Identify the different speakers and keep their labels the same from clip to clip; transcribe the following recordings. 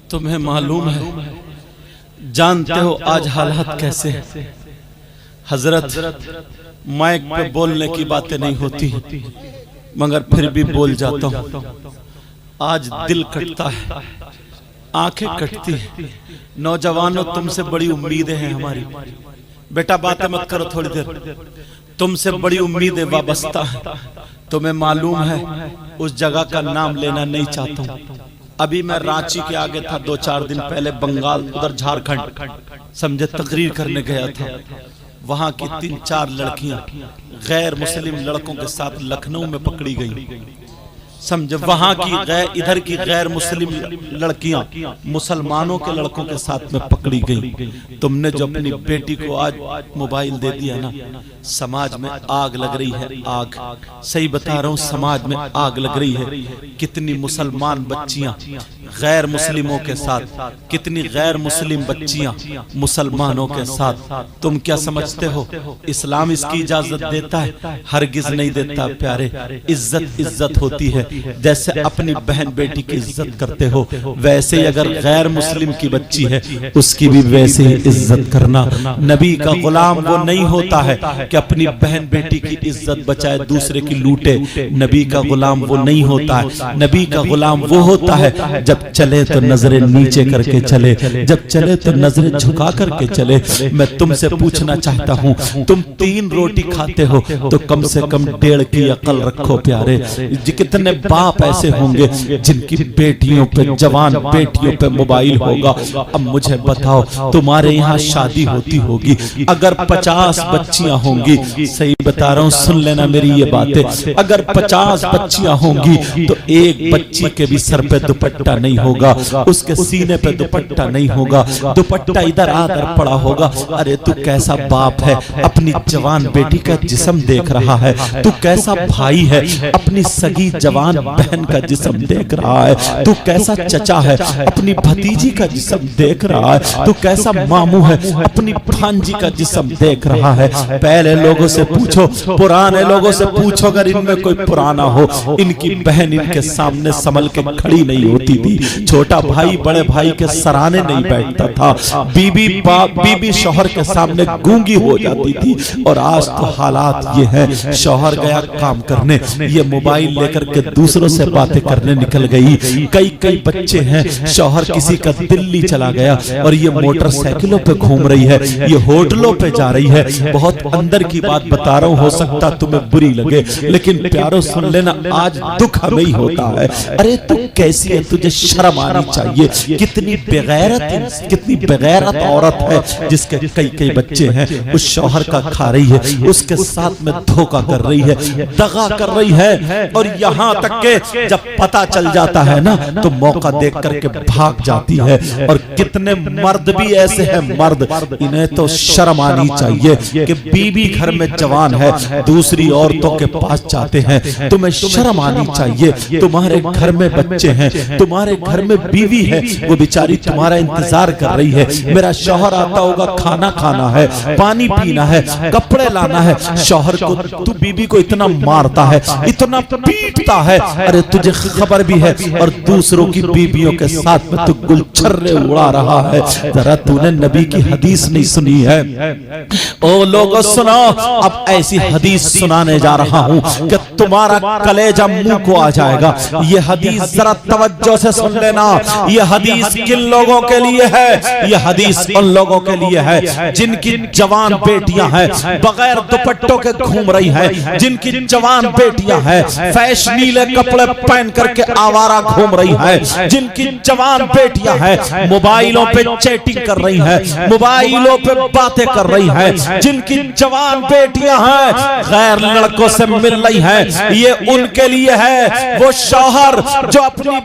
Speaker 1: तुम्हें मालूम है, जानते हो आज हालात कैसे हैं। हजरत माइक पे बोलने की बातें नहीं होती, मगर फिर भी बोल जाता हूँ। आज दिल कटता है, आंखें कटती है। नौजवानों, तुमसे बड़ी उम्मीदें हैं हमारी। बेटा बातें मत करो थोड़ी देर, तुमसे बड़ी उम्मीदें वाबस्ता है। तुम्हें मालूम है, उस जगह का नाम लेना नहीं चाहता हूँ। अभी मैं रांची के आगे था, 2-4 दिन पहले बंगाल, उधर झारखंड, समझे तकरीर करने गया था। वहां की 3-4 लड़कियां गैर मुस्लिम लड़कों के साथ लखनऊ में पकड़ी गई। समझे, वहां की इधर की गैर मुस्लिम लड़कियां मुसलमानों के लड़कों के साथ में पकड़ी गई। तुमने जो अपनी बेटी को आज मोबाइल दे दिया ना, समाज में आग लग रही है। आग, सही बता रहा हूं, समाज में आग लग रही है। कितनी मुसलमान बच्चियां गैर मुस्लिमों के साथ, कितनी गैर मुस्लिम बच्चियां मुसलमानों के साथ। तुम क्या समझते हो इस्लाम इसकी इजाजत देता है? हरगिज नहीं देता प्यारे। इज्जत इज्जत होती है। जैसे अपनी बहन बेटी की इज्जत करते हो, वैसे ही अगर गैर मुस्लिम की बच्ची है उसकी भी वैसे ही इज्जत करना। नबी का गुलाम वो नहीं होता है कि अपनी बहन बेटी की इज्जत बचाए दूसरे की लूटे। नबी का गुलाम वो नहीं होता है। नबी का गुलाम वो होता है जब चले तो नजरें नीचे करके चले, जब चले तो नजरें झुका करके चले। मैं तुमसे पूछना चाहता हूँ, तुम 3 रोटी खाते हो तो कम से कम 1.5 की अकल रखो प्यारे। कितने बाप ऐसे होंगे जिनकी बेटियों पे, जवान बेटियों पे मोबाइल होगा। अब मुझे बताओ, तुम्हारे यहाँ शादी होती होगी, अगर 50 बच्चियां होंगी, सही बता रहा हूँ, सुन लेना मेरी ये बातें, अगर 50 बच्चियां होंगी तो एक बच्ची के भी सर पे दुपट्टा नहीं होगा, उसके सीने पे दुपट्टा नहीं होगा, दुपट्टा इधर आधर पड़ा होगा। अरे तू कैसा बाप है, अपनी जवान बेटी का जिस्म देख रहा है? तू कैसा भाई है, अपनी सगी जवान बहन का जिस्म देख रहा है? तू कैसा चचा है, अपनी भतीजी का जिस्म देख रहा है? तू कैसा मामू है, अपनी भांजी का जिस्म देख रहा है? पहले लोगों से पूछो, पुराने लोगों से पूछो, अगर इनमें कोई पुराना हो, इनकी बहन इनके सामने संभल के खड़ी नहीं होती थी। छोटा भाई बड़े भाई के सराहने नहीं बैठता था। बीबी शौहर के सामने गूंगी हो जाती थी। और आज तो हालात ये है, शौहर गया काम करने, ये मोबाइल लेकर के दूसरों से बातें करने निकल गई। कई बच्चे हैं, शौहर किसी का दिल्ली चला गया और ये मोटरसाइकिलों पे घूम रही है, ये होटलों पे जा रही है। बहुत अंदर की बात बता रहा हूं, हो सकता तुम्हें बुरी लगे, लेकिन प्यारो सुन लेना, आज दुख हमें ही होता है। अरे तू कैसी है, तुझे शर्म आनी चाहिए। कितनी बेगैरत औरत है जिसके कई बच्चे हैं, उस शौहर का खा रही है, उसके साथ में धोखा कर रही है, दगा कर रही है। और यहाँ तक के जब पता चल जाता है ना, तो मौका देख करके भाग जाती है। और कितने मर्द भी ऐसे हैं, मर्द, इन्हें तो शर्म आनी चाहिए कि बीबी घर में जवान है, दूसरी औरतों के पास जाते हैं। तुम्हें शर्म आनी चाहिए। तुम्हारे घर में बच्चे हैं, तुम्हारे घर में बीवी है, वो बेचारी तुम्हारा इंतजार कर रही है। मेरा शौहर आता होगा, खाना खाना है, पानी पीना है, कपड़े लाना है। शौहर को तू बीबी को इतना मारता है, इतना पीटता है, अरे तुझे खबर भी है, और दूसरों की बीबियों के साथ में तू गुलछर्रे उड़ा रहा है। जरा तूने नबी की हदीस नहीं सुनी है? ओ लोगों सुनो, अब ऐसी हदीस सुनाने जा रहा हूं कि तुम्हारा कलेजा मुंह को आ जाएगा। ये हदीस जरा तवज्जो से सुन लेना। ये हदीस किन लोगों के लिए है? ये हदीस उन लोगों के लिए है जिनकी जवान बेटियां हैं, बगैर दुपट्टों के घूम रही है, जिनकी जवान बेटियां हैं फैशनीले कपड़े पहन करके आवारा घूम रही है, जिनकी जवान बेटियां हैं मोबाइलों पे चैटिंग कर रही हैं, मोबाइलों पे बातें कर रही हैं, जिनकी जवान बेटियां हैं गैर लड़कों से मिल रही हैं। ये उनके लिए है। वो शौहर जो अपनी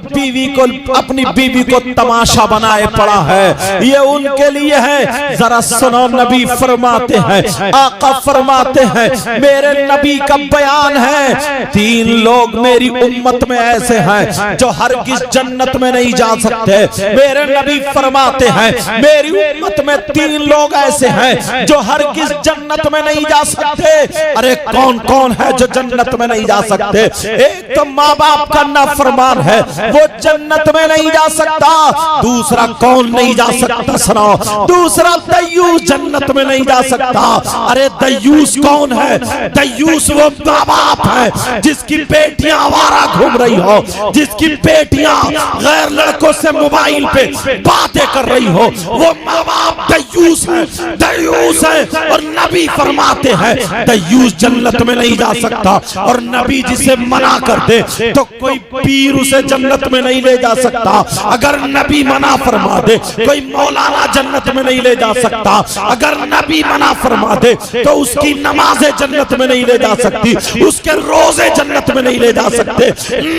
Speaker 1: बीवी को तमाशा बनाए पड़ा है, ये उनके लिए है। जरा सुनो, नबी फरमाते हैं, आका फरमाते हैं, मेरे नबी का बयान है, 3 लोग मेरी उम्मत में ऐसे हैं जो हरगिज़ जन्नत में नहीं जा सकते। मेरे नबी फरमाते हैं, मेरी उम्मत में 3 लोग ऐसे हैं जो हरगिज़ जन्नत में नहीं जा सकते। अरे कौन कौन है जो जन्नत में नहीं जा सकते? एक तो माँ बाप का नाफरमान है, वो जन्नत जन्नत में नहीं जा सकता। दूसरा कौन नहीं जा सकता सुनाओ? दूसरा दयूस जन्नत में नहीं जा सकता। अरे दयूस कौन है? दयूस वो माँ बाप है जिसकी बेटियां आवारा घूम रही हो, जिसकी बेटियां गैर लड़कों से मोबाइल पे बातें कर रही हो, वो माँ बाप दयूस है, दयूस है। और नबी फरमाते हैं दयूस जन्नत में नहीं जा सकता। और नबी जिसे मना कर दे तो कोई पीर उसे जन्नत में नहीं ले जा सकता। अगर नबी मना फरमा दे कोई मौलाना जन्नत में नहीं ले जा सकता। अगर नबी मना फरमा दे तो उसकी नमाजें जन्नत में नहीं ले जा सकती, उसके रोजे जन्नत में नहीं ले जा सकते।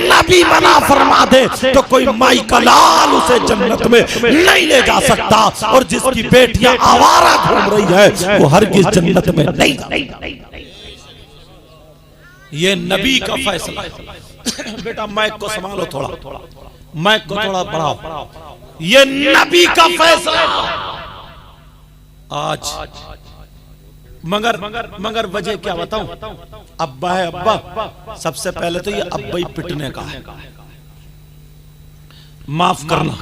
Speaker 1: नबी मना फरमा दे तो कोई माई का लाल उसे जन्नत में नहीं ले जा सकता। और जिसकी बेटियां आवारा घूम रही है वो हरगिज जन्नत में नहीं। ये नबी का फैसला। बेटा माइक को संभालो थोड़ा, माइक को थोड़ा बढ़ाओ। ये नबी का फैसला आज। मगर वजह क्या बताऊं? अब्बा है अब्बा, सबसे पहले तो ये अब्बा ही पिटने का है। माफ करना,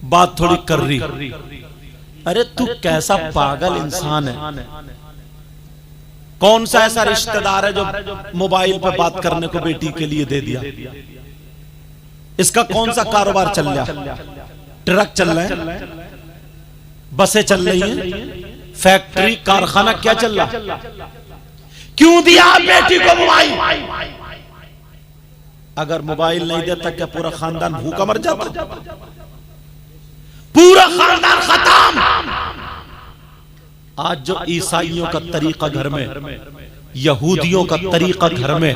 Speaker 1: बात थोड़ी कर रही। अरे तू कैसा पागल इंसान है? कौन सा ऐसा रिश्तेदार है जो मोबाइल पे बात करने को बेटी के लिए दे दिया? इसका कौन सा कारोबार चल रहा है? ट्रक चल रहा है, बसें चल रही हैं, फैक्ट्री कारखाना क्या चल रहा? क्यों दिया बेटी को मोबाइल? अगर मोबाइल नहीं देता क्या पूरा खानदान भूखा मर जाता? पूरा खानदान खत्म। आज जो ईसाइयों का तरीका घर में, यहूदियों का तरीका घर में,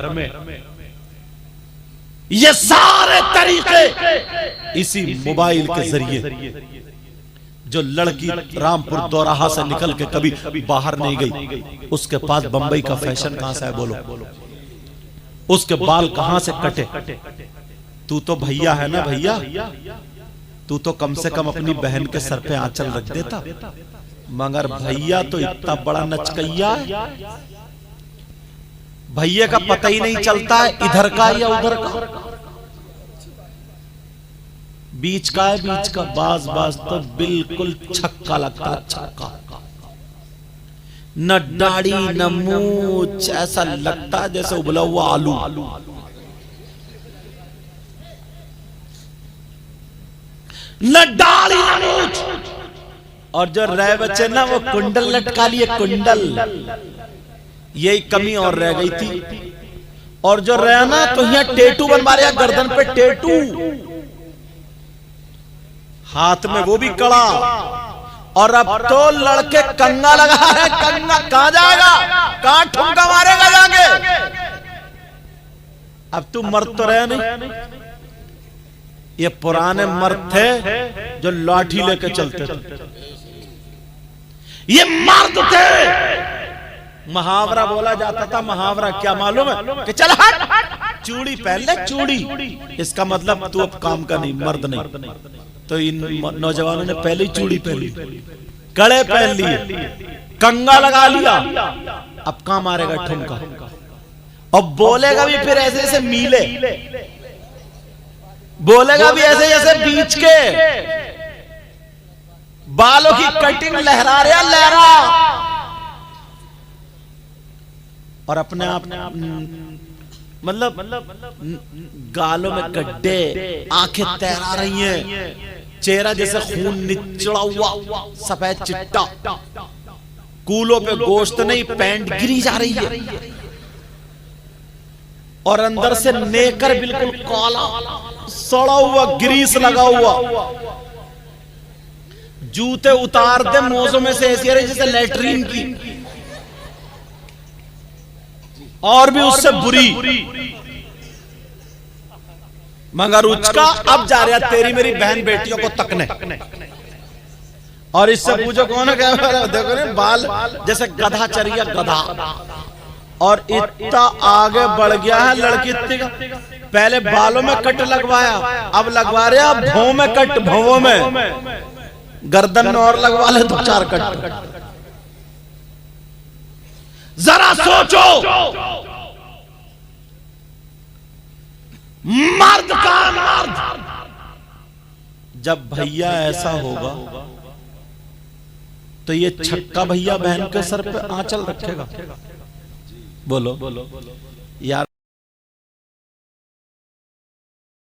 Speaker 1: ये सारे तरीके इसी मोबाइल के जरिए। जो लड़की रामपुर दोराहा से निकल के कभी बाहर नहीं गई, उसके पास बंबई का फैशन कहां से है बोलो? उसके बाल कहां से कटे? तू तो भैया है ना भैया, तू तो कम से कम अपनी बहन के सर पे आंचल रख देता। मगर भैया तो इतना बड़ा नचकैया है, भैया का पता ही नहीं चलता है इधर का या उधर का, बीच का है बीच का। बाज बाज तो बिल्कुल छक्का लगता, छक्का। न दाढ़ी न मूंछ, ऐसा लगता है जैसे उबला हुआ आलू। न दाढ़ी न मूंछ। और जो रह बच्चे ना वो कुंडल लटका लिए, कुंडल। यही कमी और रह गई थी। और जो रहा ना तो यहाँ टेटू बनवा रहा, गर्दन पे टेटू, हाथ में वो भी कड़ा। और अब तो लड़के कंगा लगा है। कंगा कहां जाएगा? कहां ठुमका मारेगा जाके? अब तू मर्द तो रहे नहीं। ये पुराने मर्द थे जो लाठी लेके चलते थे, ये मर्द थे। मुहावरा बोला जाता था। मुहावरा क्या मालूम है? कि चल हट, चूड़ी पहन ले, चूड़ी। इसका मतलब तू अब काम का नहीं, मर्द नहीं। तो इन नौजवानों ने पहले ही चूड़ी पहन ली, कड़े पहन लिए, कंगा लगा लिया। अब कहां मारेगा ठुमका? और बोलेगा भी फिर ऐसे ऐसे मीले, बोलेगा भी ऐसे जैसे बीच के बालों की कटिंग लहरा रहा, लहरा। और अपने आप मतलब गालों में गड्ढे, आंखें तैरा रही हैं, चेहरा जैसे खून निचड़ा हुआ, सफेद चिट्टा, कूलों पे गोश्त नहीं, पैंट गिरी जा रही है। और अंदर से नेकर बिल्कुल काला, सड़ा हुआ, ग्रीस लगा हुआ। जूते उतार दे मोजों में से ऐसी आ रही जैसे लेटरीन की, और भी उससे बुरी। मगर उसका अब जा रहा तेरी मेरी बहन बेटियों को तकने। और इससे पूछो कौन है? क्या देखो ना, बाल जैसे गधा चरिया, गधा। और इतना आगे बढ़ गया है लड़की। इतनी का पहले बालों में कट लगवाया, अब लगवा रहे भौं में कट, भौं में, गर्दन में और लगवा ले 2-4 कट। जरा सोचो, मर्द का मर्द। जब भैया ऐसा होगा तो ये छक्का भैया बहन के सर पे आंचल रखेगा। बोलो यार।